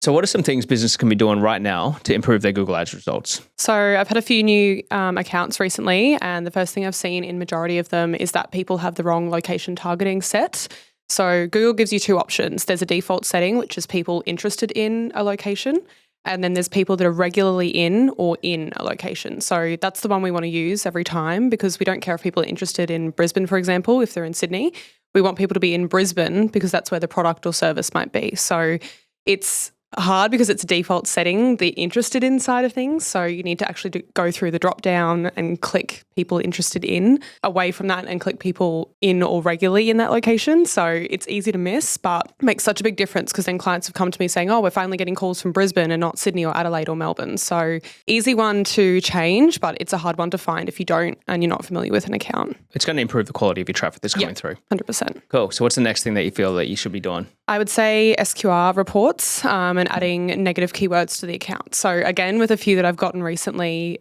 So what are some things businesses can be doing right now to improve their Google Ads results? So I've had a few new accounts recently, and the first thing I've seen in majority of them is that people have the wrong location targeting set. So Google gives you two options. There's a default setting, which is people interested in a location, and then there's people that are regularly in or in a location. So that's the one we want to use every time, because we don't care if people are interested in Brisbane, for example, if they're in Sydney. We want people to be in Brisbane because that's where the product or service might be. So it's hard because it's a default setting, the interested in side of things. So you need to actually go through the drop down and click people interested in, away from that and click people in or regularly in that location. So it's easy to miss, but makes such a big difference, because then clients have come to me saying, oh, we're finally getting calls from Brisbane and not Sydney or Adelaide or Melbourne. So easy one to change, but it's a hard one to find if you don't and you're not familiar with an account. It's going to improve the quality of your traffic that's coming through. 100%. Cool. So what's the next thing that you feel that you should be doing? I would say SQR reports and adding negative keywords to the account. So again, with a few that I've gotten recently,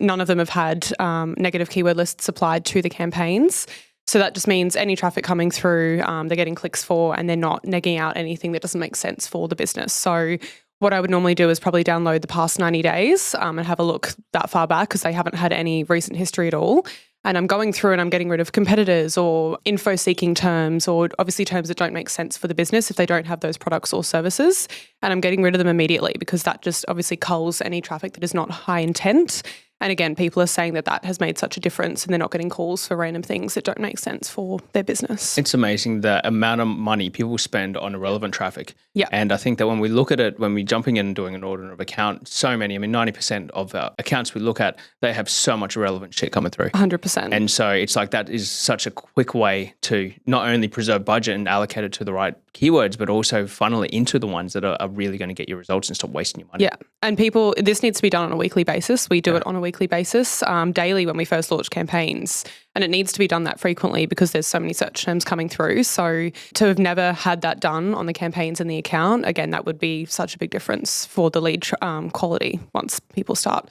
none of them have had negative keyword lists applied to the campaigns. So that just means any traffic coming through, they're getting clicks for, and they're not negging out anything that doesn't make sense for the business. So what I would normally do is probably download the past 90 days and have a look that far back, because they haven't had any recent history at all. And I'm going through and I'm getting rid of competitors or info-seeking terms, or obviously terms that don't make sense for the business if they don't have those products or services. And I'm getting rid of them immediately, because that just obviously culls any traffic that is not high intent. And again, people are saying that has made such a difference, and they're not getting calls for random things that don't make sense for their business. It's amazing the amount of money people spend on irrelevant traffic. Yeah. And I think that when we look at it, when we're jumping in and doing an audit of account, 90% of our accounts we look at, they have so much irrelevant shit coming through. 100%. And so it's like that is such a quick way to not only preserve budget and allocate it to the right keywords, but also funnel it into the ones that are really going to get you results and stop wasting your money. Yeah. And this needs to be done on a weekly basis. We do it on a weekly basis, daily when we first launch campaigns. And it needs to be done that frequently, because there's so many search terms coming through. So to have never had that done on the campaigns in the account, again, that would be such a big difference for the lead quality once people start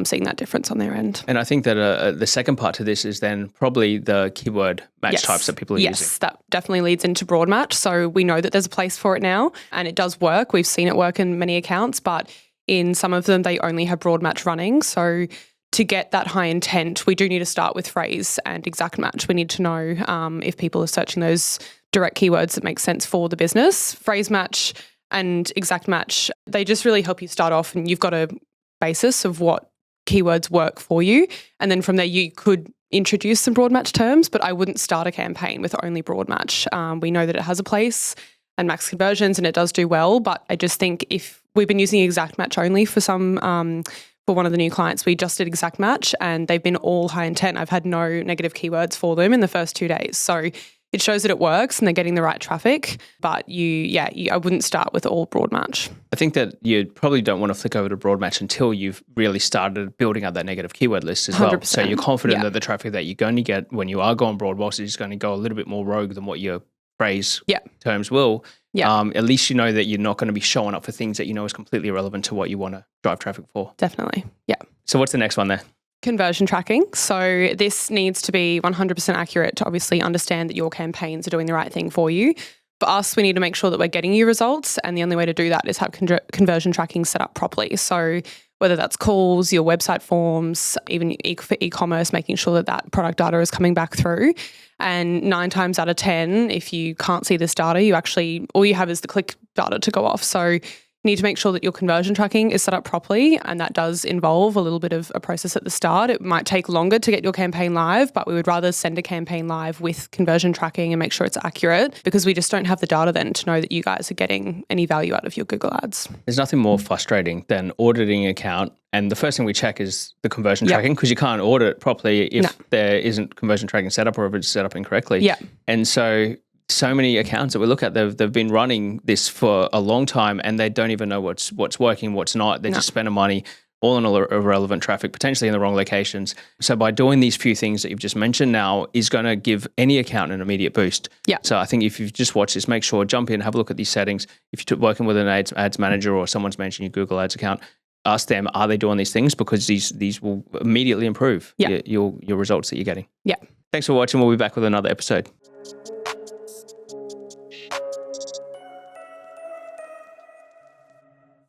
seeing that difference on their end. And I think that the second part to this is then probably the keyword match types that people are using. Yes, that definitely leads into broad match. So we know that there's a place for it now, and it does work. We've seen it work in many accounts, but in some of them, they only have broad match running. So to get that high intent, we do need to start with phrase and exact match. We need to know if people are searching those direct keywords that make sense for the business. Phrase match and exact match, they just really help you start off, and you've got a basis of what keywords work for you. And then from there, you could introduce some broad match terms, but I wouldn't start a campaign with only broad match. We know that it has a place and max conversions, and it does do well. But I just think if we've been using exact match only for for one of the new clients, we just did exact match and they've been all high intent. I've had no negative keywords for them in the first 2 days. So it shows that it works and they're getting the right traffic, but I wouldn't start with all broad match. I think that you probably don't want to flick over to broad match until you've really started building up that negative keyword list as 100%. well. So you're confident that the traffic that you're going to get when you are going broad box is going to go a little bit more rogue than what your phrase terms will. At least you know that you're not going to be showing up for things that you know is completely irrelevant to what you want to drive traffic for. Definitely. Yeah. So what's the next one there? Conversion tracking. So this needs to be 100% accurate to obviously understand that your campaigns are doing the right thing for you. For us, we need to make sure that we're getting you results, and the only way to do that is have conversion tracking set up properly. So whether that's calls, your website forms, even for e-commerce, making sure that product data is coming back through. And 9 times out of 10, if you can't see this data, all you have is the click data to go off. So you need to make sure that your conversion tracking is set up properly, and that does involve a little bit of a process at the start. It might take longer to get your campaign live, but we would rather send a campaign live with conversion tracking and make sure it's accurate, because we just don't have the data then to know that you guys are getting any value out of your Google ads. There's nothing more frustrating than auditing an account, and the first thing we check is the conversion tracking, because you can't audit properly if there isn't conversion tracking set up or if it's set up incorrectly. Yeah. And so many accounts that we look at, they've been running this for a long time and they don't even know what's working, what's not. They're just spending money all on irrelevant traffic, potentially in the wrong locations. So by doing these few things that you've just mentioned now is going to give any account an immediate boost. Yeah. So I think if you've just watched this, make sure, jump in, have a look at these settings. If you're working with an ads manager or someone's managing your Google Ads account, ask them, are they doing these things? Because these will immediately improve your results that you're getting. Yeah. Thanks for watching. We'll be back with another episode.